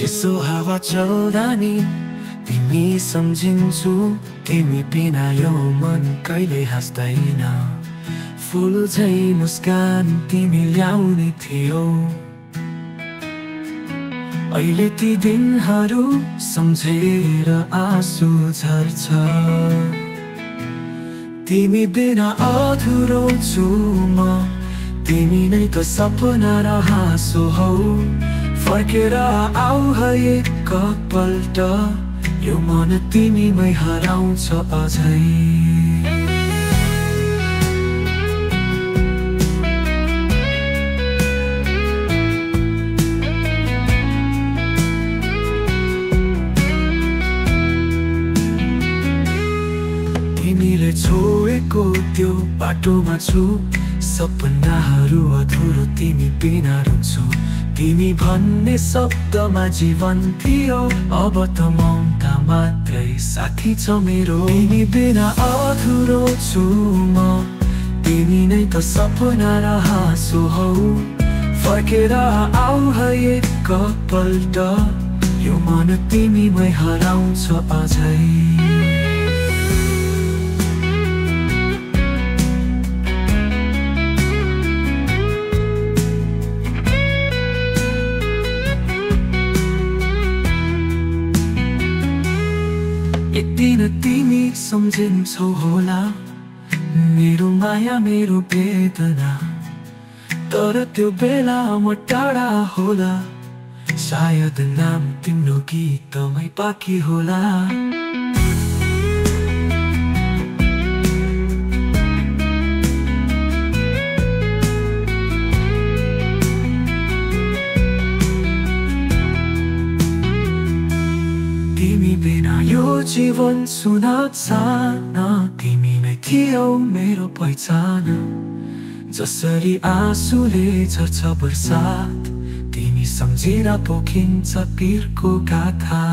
चिसो हावा चल्दा नि तिमी सम्झिन्छु, तिमी बिना यो मन कहिले हाँस्दैन। फुल झै मुस्कान तिमी ल्याउने थियौ, अहिले ती दिनहरू सम्झेर आँसु झर्छ। तिमी बिना अधुरो छु म, तिमी नै त सपना र हाँसो हौ। फर्केर आऊ है एकपल्ट, यो मन तिमीमै हराउँछ अझै। तिमीले छोएको त्यो बाटोमा छु, सपनाहरू अधुरो तिमी बिना रुन्छु। तिमी भन्ने शब्दमा जीवन थियो, अब त ममता मात्रै साथी छ मेरो। तिमी बिना अधुरो छु म, तिमी नै त सपना र हाँसो हौ। फर्केर आऊ है एकपल्ट, यो मन तिमीमै हराउँछ अझै। एक दिन तिमी सम्झिन्छौ होला मेरो माया मेरो वेदना, तर त्यो बेला म टाढा होला। सायद नाम तिम्रो गीतमै बाँकी होला। तिमी बिना यो जीवन सुनसान, तिमी नै थियौ मेरो पहिचान। जसरी आँसुले झर्छ बर्सात, तिमी सम्झिँदा पोखिन्छ पिरको गाथा।